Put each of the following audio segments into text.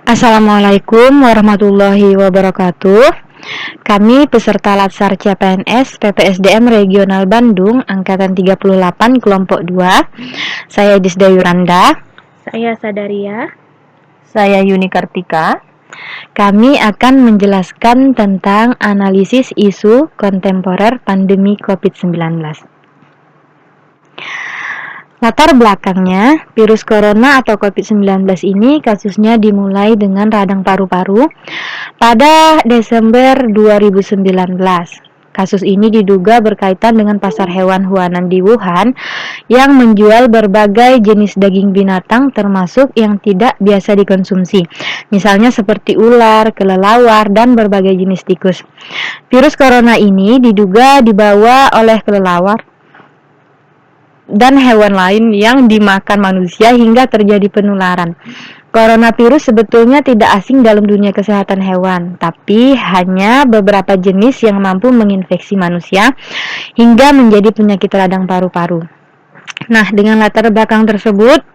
Assalamualaikum warahmatullahi wabarakatuh. Kami peserta Latsar CPNS PPSDM Regional Bandung Angkatan 38 Kelompok 2. Saya Disda Yuranda. Saya Sadaria. Saya Yuni Kartika. Kami akan menjelaskan tentang analisis isu kontemporer pandemi COVID-19. Latar belakangnya, virus corona atau COVID-19 ini kasusnya dimulai dengan radang paru-paru pada Desember 2019. Kasus ini diduga berkaitan dengan pasar hewan Huanan di Wuhan yang menjual berbagai jenis daging binatang termasuk yang tidak biasa dikonsumsi, misalnya seperti ular, kelelawar, dan berbagai jenis tikus. Virus corona ini diduga dibawa oleh kelelawar dan hewan lain yang dimakan manusia hingga terjadi penularan. Coronavirus sebetulnya tidak asing dalam dunia kesehatan hewan, tapi hanya beberapa jenis yang mampu menginfeksi manusia hingga menjadi penyakit radang paru-paru. Nah, dengan latar belakang tersebut,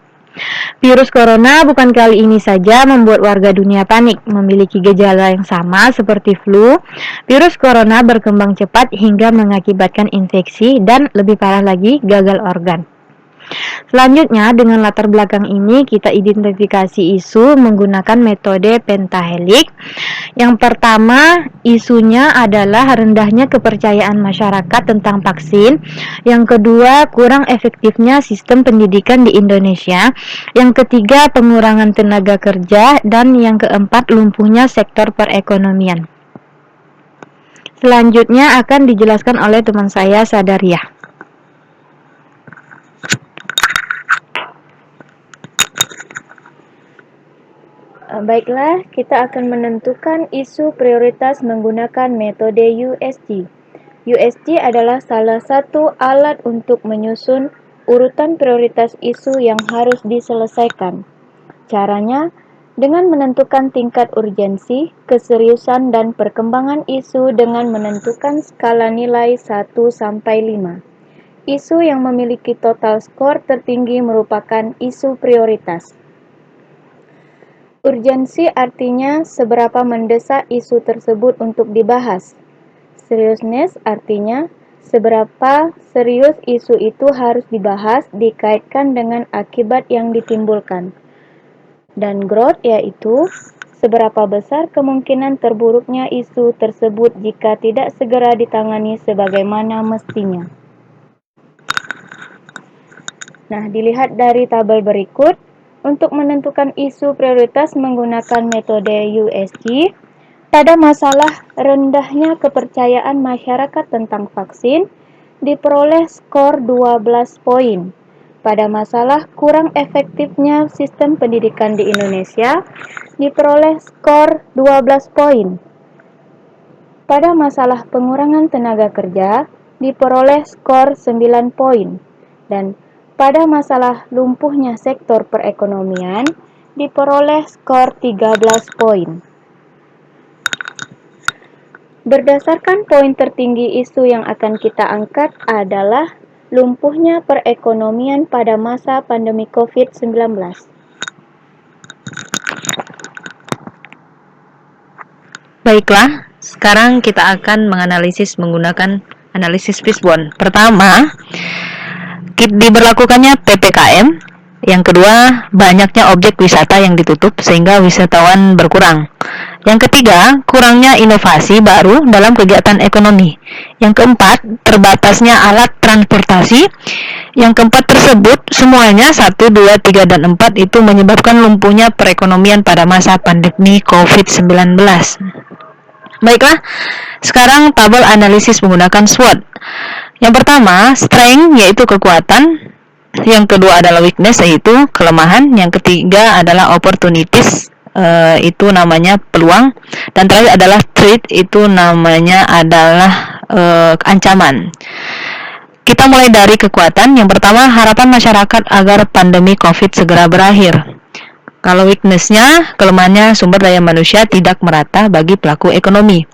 virus corona bukan kali ini saja membuat warga dunia panik. Memiliki gejala yang sama seperti flu, virus corona berkembang cepat hingga mengakibatkan infeksi dan lebih parah lagi gagal organ. Selanjutnya, dengan latar belakang ini kita identifikasi isu menggunakan metode pentahelik. Yang pertama, isunya adalah rendahnya kepercayaan masyarakat tentang vaksin. Yang kedua, kurang efektifnya sistem pendidikan di Indonesia. Yang ketiga, pengurangan tenaga kerja. Dan yang keempat, lumpuhnya sektor perekonomian. Selanjutnya akan dijelaskan oleh teman saya, Sadaria. Baiklah, kita akan menentukan isu prioritas menggunakan metode USG. USG adalah salah satu alat untuk menyusun urutan prioritas isu yang harus diselesaikan. Caranya, dengan menentukan tingkat urgensi, keseriusan, dan perkembangan isu dengan menentukan skala nilai 1-5. Isu yang memiliki total skor tertinggi merupakan isu prioritas. Urgensi artinya seberapa mendesak isu tersebut untuk dibahas. Seriousness artinya seberapa serius isu itu harus dibahas dikaitkan dengan akibat yang ditimbulkan. Dan growth yaitu seberapa besar kemungkinan terburuknya isu tersebut jika tidak segera ditangani sebagaimana mestinya. Nah, dilihat dari tabel berikut. Untuk menentukan isu prioritas menggunakan metode USG, pada masalah rendahnya kepercayaan masyarakat tentang vaksin, diperoleh skor 12 poin. Pada masalah kurang efektifnya sistem pendidikan di Indonesia, diperoleh skor 12 poin. Pada masalah pengurangan tenaga kerja, diperoleh skor 9 poin. Dan pada masalah lumpuhnya sektor perekonomian, diperoleh skor 13 poin. Berdasarkan poin tertinggi isu yang akan kita angkat adalah lumpuhnya perekonomian pada masa pandemi COVID-19. Baiklah, sekarang kita akan menganalisis menggunakan analisis fishbone. Pertama, diberlakukannya PPKM. Yang kedua, banyaknya objek wisata yang ditutup sehingga wisatawan berkurang. Yang ketiga, kurangnya inovasi baru dalam kegiatan ekonomi. Yang keempat, terbatasnya alat transportasi. Yang keempat tersebut, semuanya 1, 2, 3, dan 4 itu menyebabkan lumpuhnya perekonomian pada masa pandemi COVID-19. Baiklah, sekarang tabel analisis menggunakan SWOT. Yang pertama, strength yaitu kekuatan. Yang kedua adalah weakness yaitu kelemahan. Yang ketiga adalah opportunities, itu namanya peluang. Dan terakhir adalah threat, itu namanya adalah ancaman. Kita mulai dari kekuatan. Yang pertama, harapan masyarakat agar pandemi COVID segera berakhir. Kalau weakness-nya, kelemahannya sumber daya manusia tidak merata bagi pelaku ekonomi.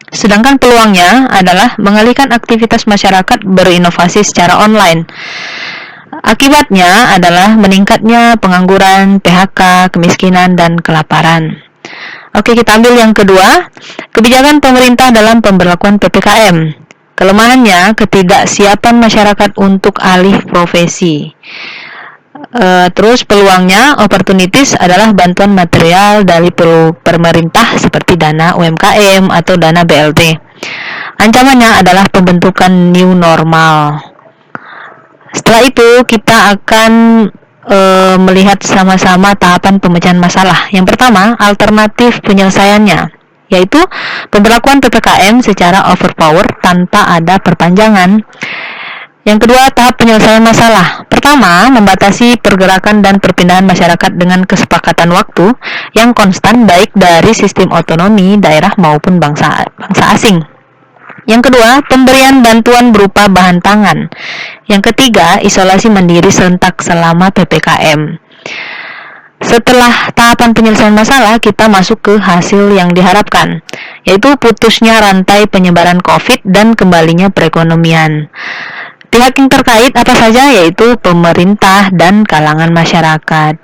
Sedangkan peluangnya adalah mengalihkan aktivitas masyarakat berinovasi secara online. Akibatnya adalah meningkatnya pengangguran, PHK, kemiskinan, dan kelaparan. Oke, kita ambil yang kedua, kebijakan pemerintah dalam pemberlakuan PPKM. Kelemahannya, ketidaksiapan masyarakat untuk alih profesi. Terus peluangnya, opportunities adalah bantuan material dari pemerintah seperti dana UMKM atau dana BLT. Ancamannya adalah pembentukan new normal. Setelah itu kita akan melihat sama-sama tahapan pemecahan masalah. Yang pertama, alternatif penyelesaiannya, yaitu pemberlakuan PPKM secara overpower tanpa ada perpanjangan. Yang kedua, tahap penyelesaian masalah. Pertama, membatasi pergerakan dan perpindahan masyarakat dengan kesepakatan waktu yang konstan baik dari sistem otonomi daerah maupun bangsa asing. Yang kedua, pemberian bantuan berupa bahan pangan. Yang ketiga, isolasi mandiri serentak selama PPKM. Setelah tahapan penyelesaian masalah, kita masuk ke hasil yang diharapkan, yaitu putusnya rantai penyebaran COVID dan kembalinya perekonomian. Pihak yang terkait apa saja, yaitu pemerintah dan kalangan masyarakat.